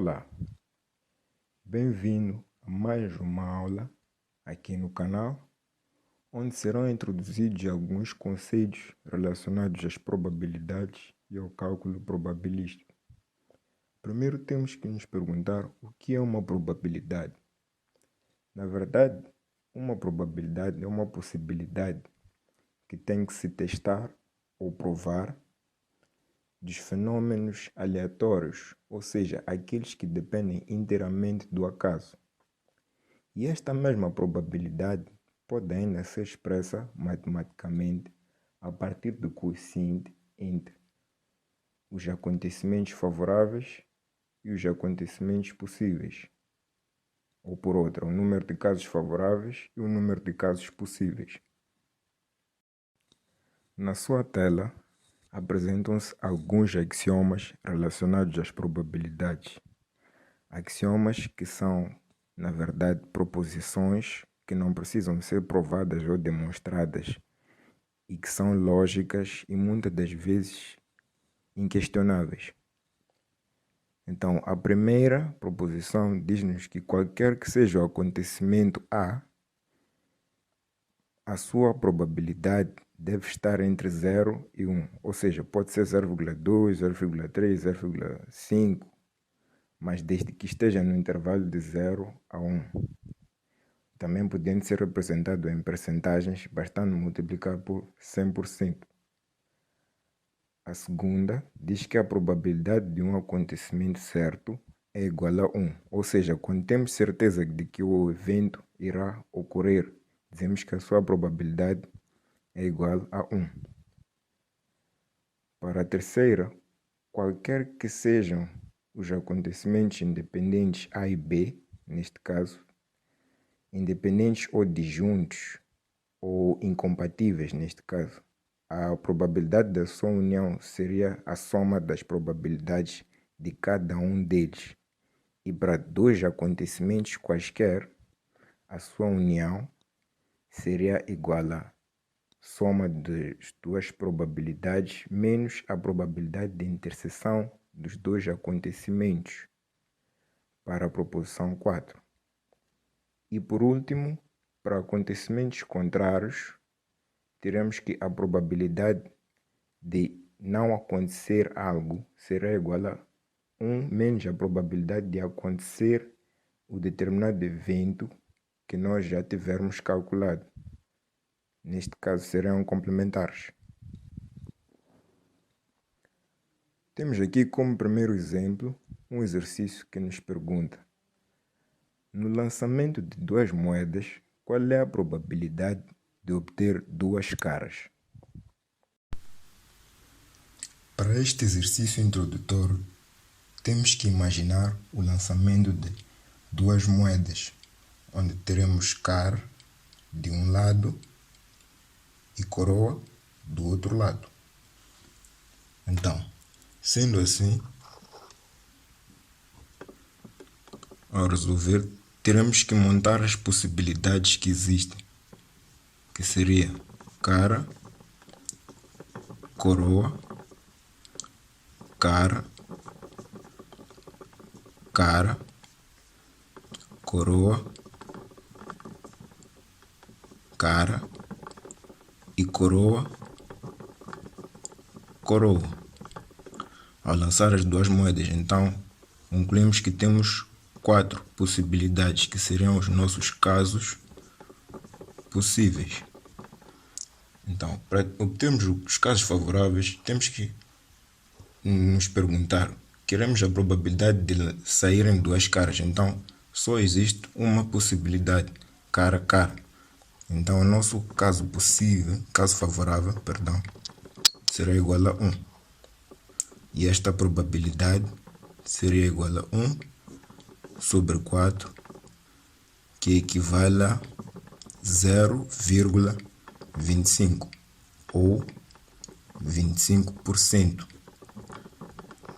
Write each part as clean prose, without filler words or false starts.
Olá, bem-vindo a mais uma aula aqui no canal, onde serão introduzidos alguns conceitos relacionados às probabilidades e ao cálculo probabilístico. Primeiro temos que nos perguntar o que é uma probabilidade. Na verdade, uma probabilidade é uma possibilidade que tem que se testar ou provar dos fenômenos aleatórios, ou seja, aqueles que dependem inteiramente do acaso. E esta mesma probabilidade pode ainda ser expressa matematicamente a partir do quociente entre os acontecimentos favoráveis e os acontecimentos possíveis, ou por outra, o número de casos favoráveis e o número de casos possíveis. Na sua tela, apresentam-se alguns axiomas relacionados às probabilidades. Axiomas que são, na verdade, proposições que não precisam ser provadas ou demonstradas e que são lógicas e muitas das vezes inquestionáveis. Então, a primeira proposição diz-nos que qualquer que seja o acontecimento A, a sua probabilidade deve estar entre 0 e 1, ou seja, pode ser 0,2, 0,3, 0,5, mas desde que esteja no intervalo de 0 a 1. Também podendo ser representado em percentagens, bastando multiplicar por 100%. A segunda diz que a probabilidade de um acontecimento certo é igual a 1, ou seja, quando temos certeza de que o evento irá ocorrer, dizemos que a sua probabilidade é igual a 1. Para a terceira, qualquer que sejam os acontecimentos independentes A e B, neste caso, independentes ou disjuntos, ou incompatíveis neste caso, a probabilidade da sua união seria a soma das probabilidades de cada um deles. E para dois acontecimentos quaisquer, a sua união seria igual a soma das duas probabilidades menos a probabilidade de interseção dos dois acontecimentos, para a proposição 4. E por último, para acontecimentos contrários, teremos que a probabilidade de não acontecer algo será igual a 1 menos a probabilidade de acontecer o determinado evento que nós já tivermos calculado. Neste caso serão complementares. Temos aqui como primeiro exemplo um exercício que nos pergunta: no lançamento de duas moedas, qual é a probabilidade de obter duas caras? Para este exercício introdutório, temos que imaginar o lançamento de duas moedas, onde teremos cara de um lado e coroa do outro lado. Então, sendo assim, ao resolver, teremos que montar as possibilidades que existem, que seria cara, coroa, cara, cara, coroa, cara e coroa, coroa. Ao lançar as duas moedas, então, concluímos que temos 4 possibilidades, que seriam os nossos casos possíveis. Então, para obtermos os casos favoráveis, temos que nos perguntar: queremos a probabilidade de saírem duas caras, então só existe uma possibilidade, cara a cara. Então o nosso caso possível, caso favorável, será igual a 1. E esta probabilidade seria igual a 1 sobre 4, que equivale a 0,25 ou 25%,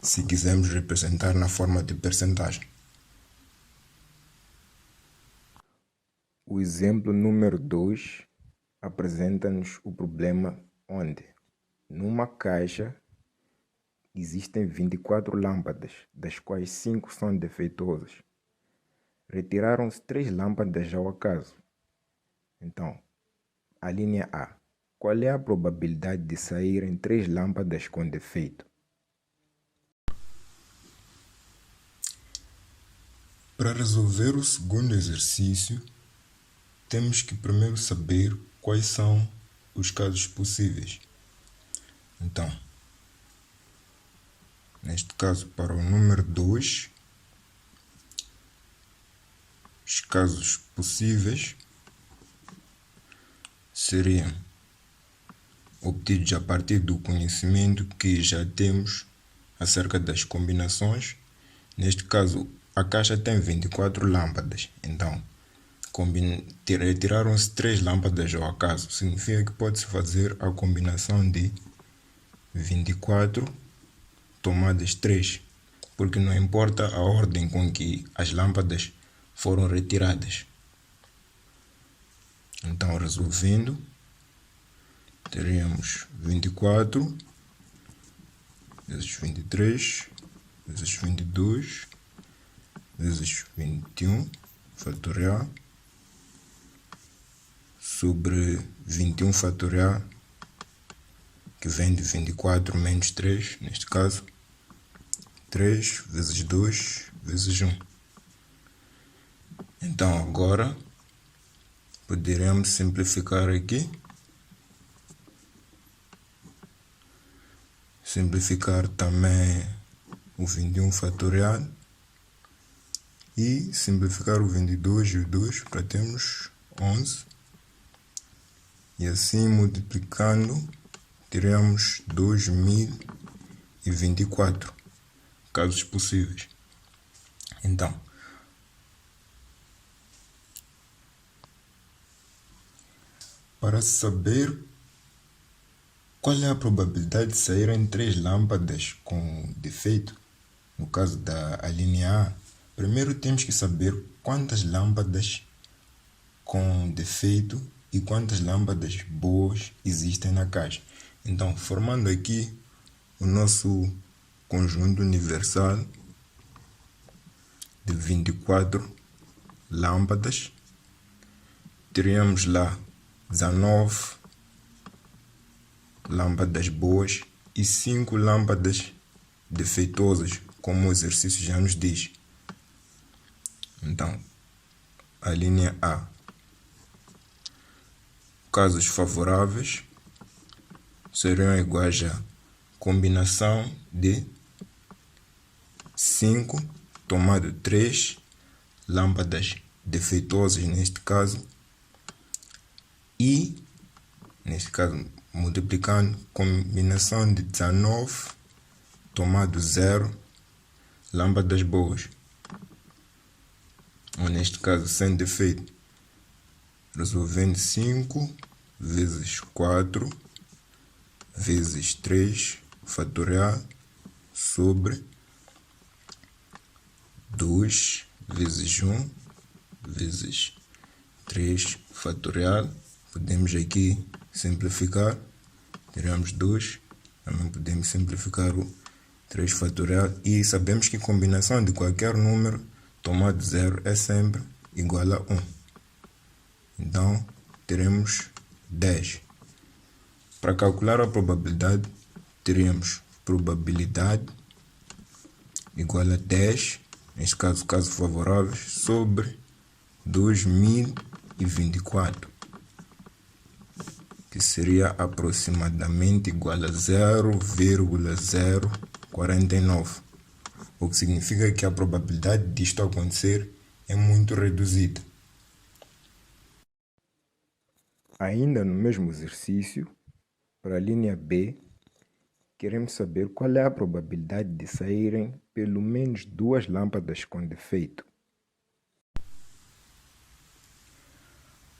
se quisermos representar na forma de percentagem. O exemplo número 2 apresenta-nos o problema onde, numa caixa existem 24 lâmpadas, das quais 5 são defeituosas. Retiraram-se 3 lâmpadas ao acaso. Então, a linha A. Qual é a probabilidade de saírem 3 lâmpadas com defeito? Para resolver o segundo exercício, temos que primeiro saber quais são os casos possíveis. Então, neste caso, para o número 2, os casos possíveis seriam obtidos a partir do conhecimento que já temos acerca das combinações. Neste caso, a caixa tem 24 lâmpadas, então retiraram-se 3 lâmpadas ao acaso. Significa que pode-se fazer a combinação de 24 tomadas 3, porque não importa a ordem com que as lâmpadas foram retiradas. Então, resolvendo, teríamos 24 vezes 23 vezes 22 vezes 21 fatorial sobre 21 fatorial, que vem de 24 menos 3, neste caso, 3 vezes 2 vezes 1. Então, agora, poderemos simplificar aqui. Simplificar também o 21 fatorial e simplificar o 22 e o 2 para termos 11. E assim, multiplicando, teremos 2024 casos possíveis. Então, para saber qual é a probabilidade de saírem 3 lâmpadas com defeito, no caso da linha A, primeiro temos que saber quantas lâmpadas com defeito e quantas lâmpadas boas existem na caixa. Então, formando aqui o nosso conjunto universal de 24 lâmpadas, teríamos lá 19 lâmpadas boas e 5 lâmpadas defeituosas, como o exercício já nos diz. Então, a linha A. Casos favoráveis seriam iguais a combinação de 5 tomado 3 lâmpadas defeituosas, neste caso, e, neste caso, multiplicando, combinação de 19 tomado 0 lâmpadas boas, ou neste caso sem defeito, resolvendo 5 vezes 4 vezes 3 fatorial sobre 2 vezes 1 vezes 3 fatorial. Podemos aqui simplificar, teremos 2, também podemos simplificar o 3 fatorial, e sabemos que combinação de qualquer número tomado 0 é sempre igual a 1. Então, teremos 10. Para calcular a probabilidade, teremos probabilidade igual a 10, neste caso, casos favoráveis, sobre 2024. Que seria aproximadamente igual a 0,049, o que significa que a probabilidade disto acontecer é muito reduzida. Ainda no mesmo exercício, para a linha B, queremos saber qual é a probabilidade de saírem pelo menos 2 lâmpadas com defeito.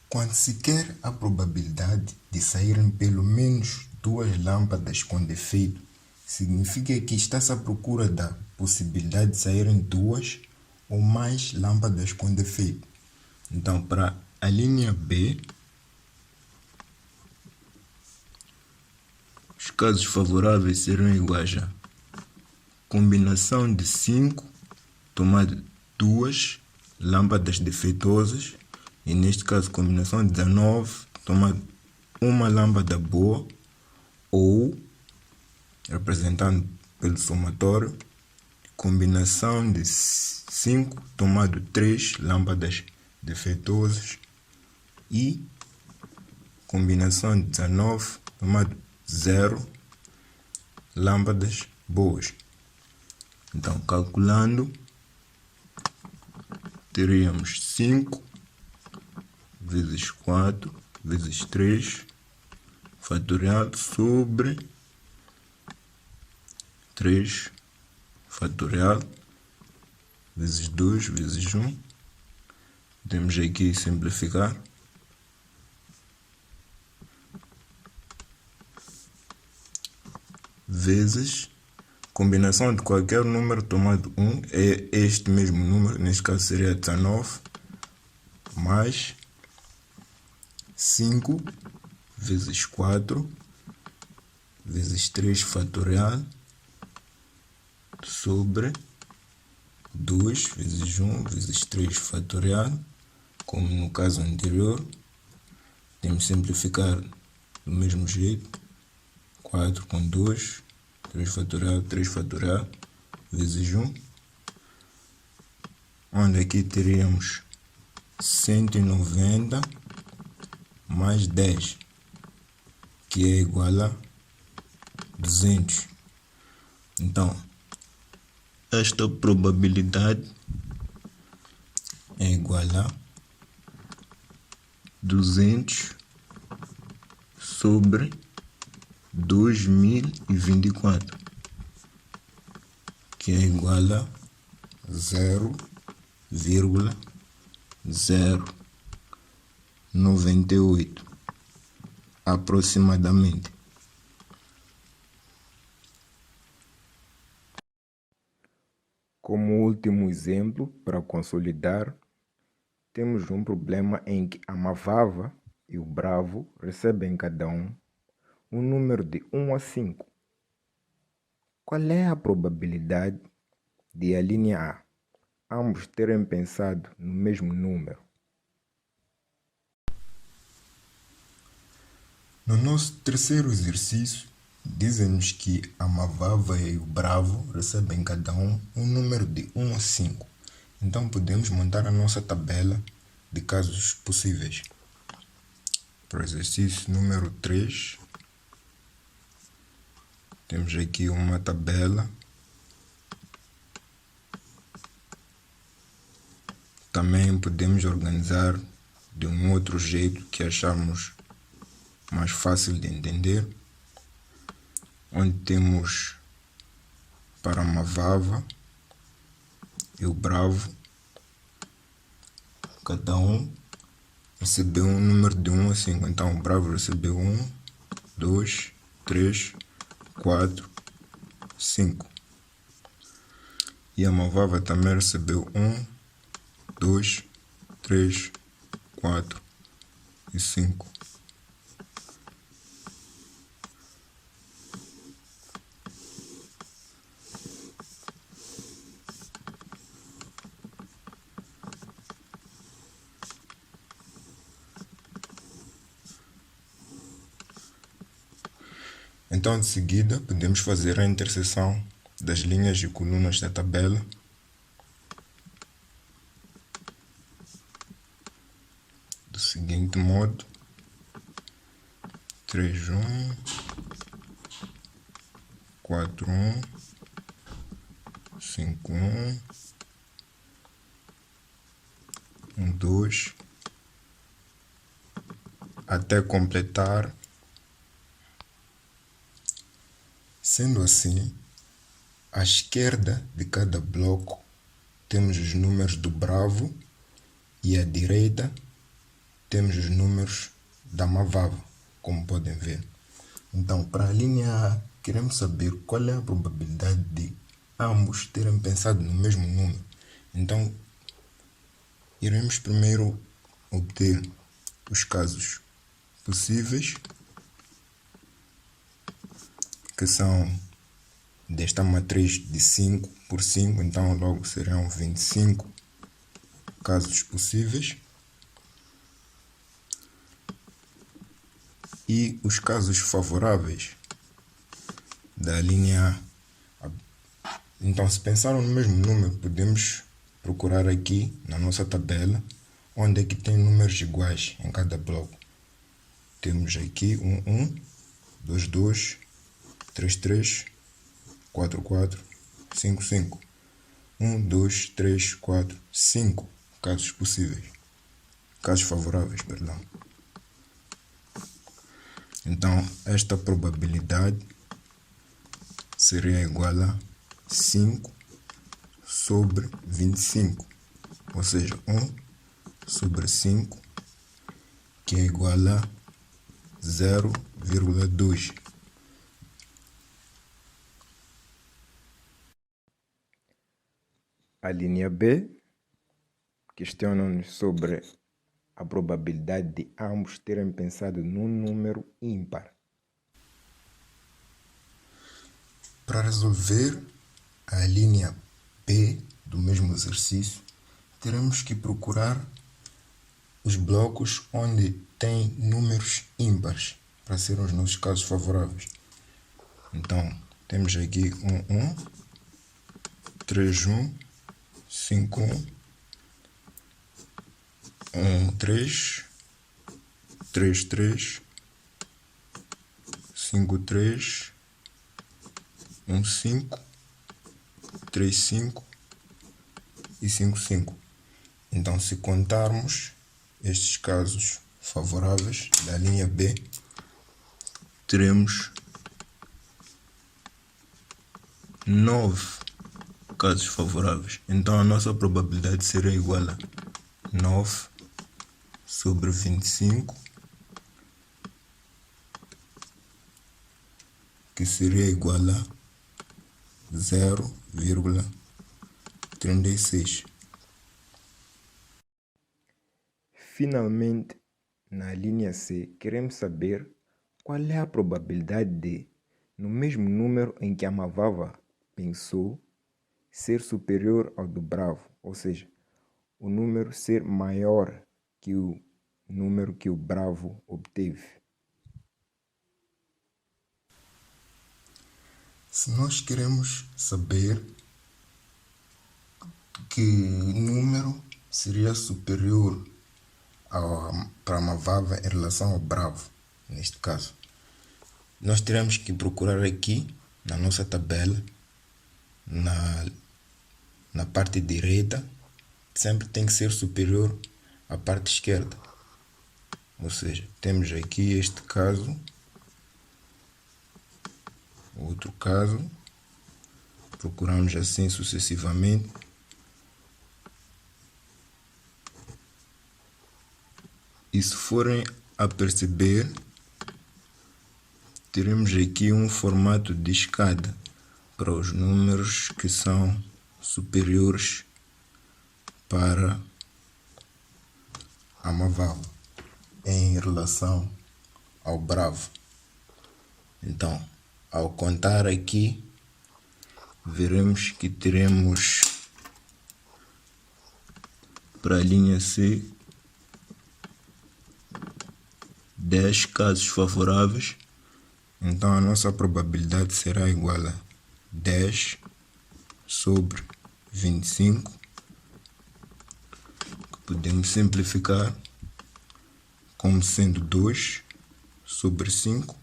Quando se quer a probabilidade de saírem pelo menos 2 lâmpadas com defeito, significa que está-se à procura da possibilidade de saírem 2 ou mais lâmpadas com defeito. Então, para a linha B, os casos favoráveis serão iguais a combinação de 5 tomado 2 lâmpadas defeituosas, e neste caso combinação de 19 tomado uma lâmpada boa, ou, representando pelo somatório, combinação de 5 tomado 3 lâmpadas defeituosas e combinação de 19 tomado 0 lâmpadas boas. Então, calculando, teríamos 5 vezes 4 vezes 3 fatorial sobre 3 fatorial vezes 2 vezes 1. Temos aqui simplificar. Vezes combinação de qualquer número tomado 1 é este mesmo número, neste caso seria 19, mais 5 vezes 4 vezes 3 fatorial sobre 2 vezes 1 vezes 3 fatorial, como no caso anterior. Temos que simplificar do mesmo jeito. 4 com 2, 3 fatorial vezes 1, onde aqui teríamos 190 mais 10, que é igual a 200. Então, esta probabilidade é igual a 200 sobre 2024, que é igual a 0,098 aproximadamente. Como último exemplo, para consolidar, temos um problema em que a Mavava e o Bravo recebem cada um número de 1 a 5. Qual é a probabilidade de a linha A ambos terem pensado no mesmo número? No nosso terceiro exercício, dizem-nos que a Mavava e o Bravo recebem cada um número de 1 a 5. Então podemos montar a nossa tabela de casos possíveis. Para o exercício número 3, temos aqui uma tabela. Também podemos organizar de um outro jeito que acharmos mais fácil de entender, onde temos para a Mavava e o Bravo, cada um recebeu um número de 1 a 5. Então o Bravo recebeu 1, 2, 3, 4, 5. E a Mavava também recebeu 1, 2, 3, 4 e 5. Então, de seguida, podemos fazer a interseção das linhas e colunas da tabela. Do seguinte modo: 3, 1, 4, 1, 5, 1, 1, 2, até completar. Sendo assim, à esquerda de cada bloco temos os números do Bravo e à direita temos os números da Mavava, como podem ver. Então, para a linha A, queremos saber qual é a probabilidade de ambos terem pensado no mesmo número. Então, iremos primeiro obter os casos possíveis, que são desta matriz de 5 por 5, então logo serão 25 casos possíveis. E os casos favoráveis da linha A. Então, se pensaram no mesmo número, podemos procurar aqui na nossa tabela onde é que tem números iguais em cada bloco. Temos aqui 1, 2, 2, 3, 3, 4, 4, 5, 5. 1, 2, 3, 4, 5 casos possíveis. Casos favoráveis, perdão. Então, esta probabilidade seria igual a 5 sobre 25. Ou seja, 1 sobre 5, que é igual a 0,2. A linha B questiona-nos sobre a probabilidade de ambos terem pensado num número ímpar. Para resolver a linha B do mesmo exercício, teremos que procurar os blocos onde tem números ímpares para serem os nossos casos favoráveis. Então, temos aqui 1, 1, 3, 1, 5, 1, 1, 3, 3, 3, 5, 3, 1, 5, 3, 5 e 5, 5. Então, se contarmos estes casos favoráveis da linha B, teremos 9 casos favoráveis. Então, a nossa probabilidade seria igual a 9 sobre 25, que seria igual a 0,36. Finalmente, na linha C, queremos saber qual é a probabilidade de, no mesmo número em que a Mavava pensou, ser superior ao do Bravo, ou seja, o número ser maior que o número que o Bravo obteve. Se nós queremos saber que número seria superior para a Mavava em relação ao Bravo, neste caso, nós teremos que procurar aqui na nossa tabela, na parte direita, sempre tem que ser superior à parte esquerda. Ou seja, temos aqui este caso, outro caso, procuramos assim sucessivamente. E se forem a perceber, teremos aqui um formato de escada para os números que são superiores para a Mavava em relação ao Bravo. Então, ao contar aqui, veremos que teremos para a linha C 10 casos favoráveis. Então, a nossa probabilidade será igual a 10 sobre 25, que podemos simplificar como sendo 2 sobre 5,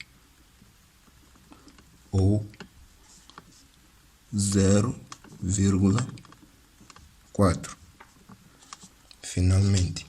ou 0,4. Finalmente,